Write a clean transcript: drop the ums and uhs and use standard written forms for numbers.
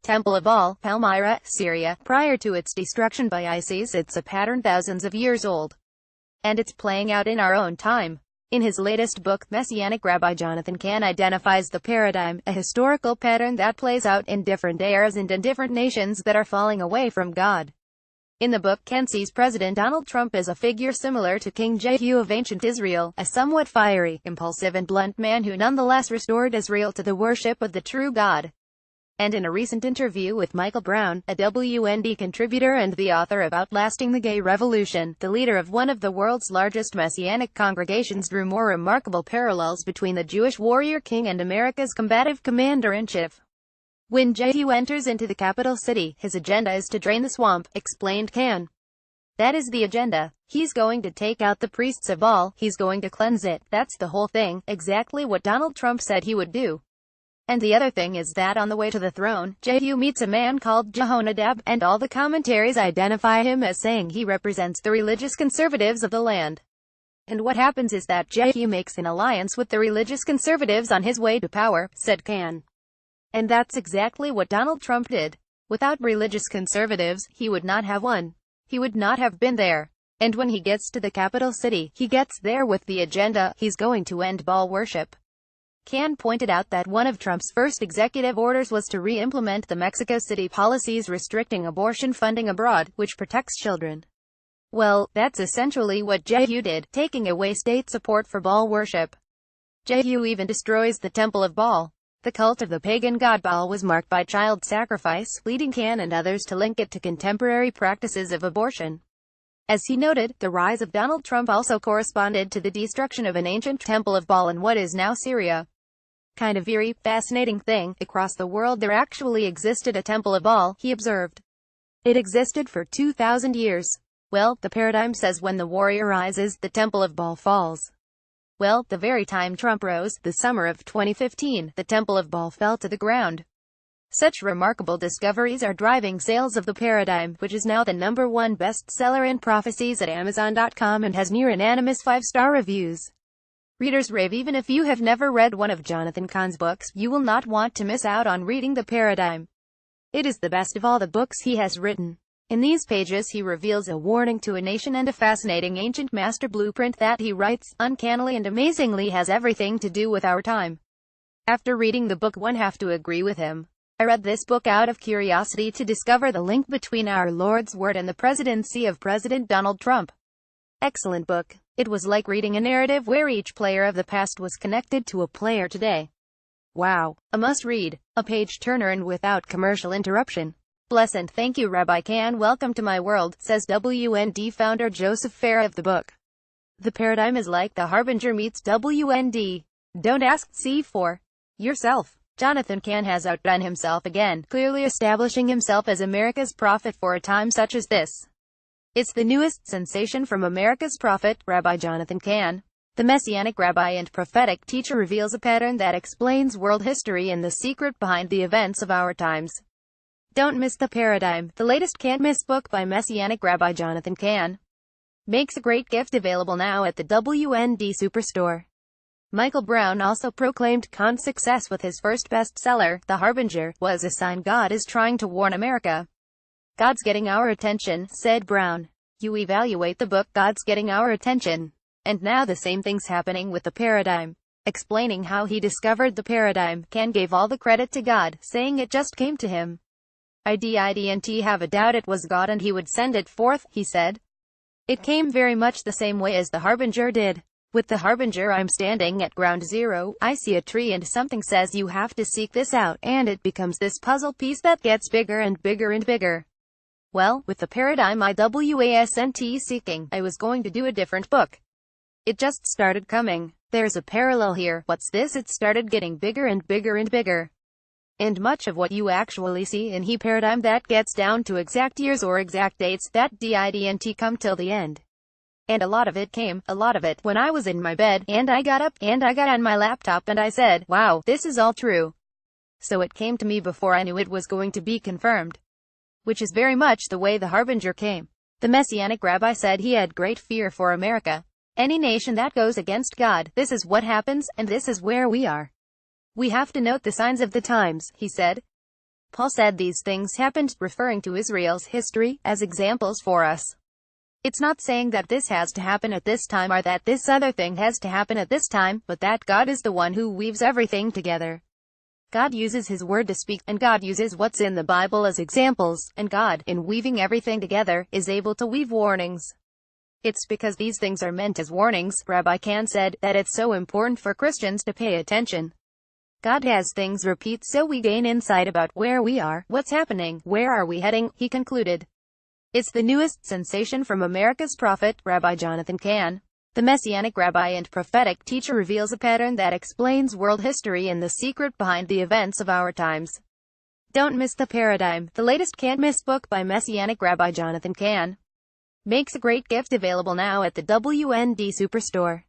Temple of Baal, Palmyra, Syria. Prior to its destruction by ISIS, it's a pattern thousands of years old. And it's playing out in our own time. In his latest book, Messianic Rabbi Jonathan Cahn identifies the paradigm, a historical pattern that plays out in different eras and in different nations that are falling away from God. In the book, Cahn sees President Donald Trump as a figure similar to King Jehu of ancient Israel, a somewhat fiery, impulsive and blunt man who nonetheless restored Israel to the worship of the true God. And in a recent interview with Michael Brown, a WND contributor and the author of Outlasting the Gay Revolution, the leader of one of the world's largest Messianic congregations drew more remarkable parallels between the Jewish warrior king and America's combative commander-in-chief. When Jehu enters into the capital city, his agenda is to drain the swamp, explained Cahn. That is the agenda. He's going to take out the priests of Baal, he's going to cleanse it. That's the whole thing, exactly what Donald Trump said he would do. And the other thing is that on the way to the throne, Jehu meets a man called Jehonadab, and all the commentaries identify him as saying he represents the religious conservatives of the land. And what happens is that Jehu makes an alliance with the religious conservatives on his way to power, said Cahn. And that's exactly what Donald Trump did. Without religious conservatives, he would not have won. He would not have been there. And when he gets to the capital city, he gets there with the agenda, he's going to end Baal worship. Cahn pointed out that one of Trump's first executive orders was to re-implement the Mexico City policies restricting abortion funding abroad, which protects children. Well, that's essentially what Jehu did, taking away state support for Baal worship. Jehu even destroys the Temple of Baal. The cult of the pagan god Baal was marked by child sacrifice, leading Cahn and others to link it to contemporary practices of abortion. As he noted, the rise of Donald Trump also corresponded to the destruction of an ancient temple of Baal in what is now Syria. Kind of eerie, fascinating thing, across the world there actually existed a temple of Baal, he observed. It existed for 2,000 years. Well, the paradigm says when the warrior rises, the temple of Baal falls. Well, the very time Trump rose, the summer of 2015, the temple of Baal fell to the ground. Such remarkable discoveries are driving sales of the paradigm, which is now the #1 bestseller in prophecies at Amazon.com and has near unanimous 5-star reviews. Readers rave. Even if you have never read one of Jonathan Cahn's books, you will not want to miss out on reading The Paradigm. It is the best of all the books he has written. In these pages he reveals a warning to a nation and a fascinating ancient master blueprint that he writes, uncannily and amazingly has everything to do with our time. After reading the book one have to agree with him. I read this book out of curiosity to discover the link between our Lord's Word and the presidency of President Donald Trump. Excellent book. It was like reading a narrative where each player of the past was connected to a player today. Wow. A must-read. A page-turner and without commercial interruption. Bless and thank you Rabbi Cahn. Welcome to my world, says WND founder Joseph Farah of the book. The paradigm is like the Harbinger meets WND. Don't ask, see for yourself. Jonathan Cahn has outdone himself again, clearly establishing himself as America's prophet for a time such as this. It's the newest sensation from America's prophet, Rabbi Jonathan Cahn. The Messianic rabbi and prophetic teacher reveals a pattern that explains world history and the secret behind the events of our times. Don't miss The Paradigm, the latest can't-miss book by Messianic Rabbi Jonathan Cahn. Makes a great gift available now at the WND Superstore. Michael Brown also proclaimed Cahn's success with his first bestseller, The Harbinger, was a sign God is trying to warn America. God's getting our attention, said Brown. You evaluate the book, God's getting our attention. And now the same thing's happening with The Paradigm. Explaining how he discovered the paradigm, Cahn gave all the credit to God, saying it just came to him. I didn't have a doubt it was God and he would send it forth, he said. It came very much the same way as The Harbinger did. With The Harbinger I'm standing at ground zero, I see a tree and something says you have to seek this out, and it becomes this puzzle piece that gets bigger and bigger and bigger. Well, with The Paradigm I wasn't seeking, I was going to do a different book. It just started coming. There's a parallel here. What's this? It started getting bigger and bigger and bigger. And much of what you actually see in the paradigm that gets down to exact years or exact dates, that didn't come till the end. And a lot of it came, when I was in my bed, and I got up, and I got on my laptop and I said, wow, this is all true. So it came to me before I knew it was going to be confirmed. Which is very much the way The Harbinger came. The Messianic rabbi said he had great fear for America. Any nation that goes against God, this is what happens, and this is where we are. We have to note the signs of the times, he said. Paul said these things happened, referring to Israel's history, as examples for us. It's not saying that this has to happen at this time or that this other thing has to happen at this time, but that God is the one who weaves everything together. God uses His Word to speak, and God uses what's in the Bible as examples, and God, in weaving everything together, is able to weave warnings. It's because these things are meant as warnings, Rabbi Khan said, that it's so important for Christians to pay attention. God has things repeat so we gain insight about where we are, what's happening, where are we heading, he concluded. It's the newest sensation from America's prophet, Rabbi Jonathan Cahn. The Messianic rabbi and prophetic teacher reveals a pattern that explains world history and the secret behind the events of our times. Don't miss the paradigm, the latest can't-miss book by Messianic Rabbi Jonathan Cahn. Makes a great gift available now at the WND Superstore.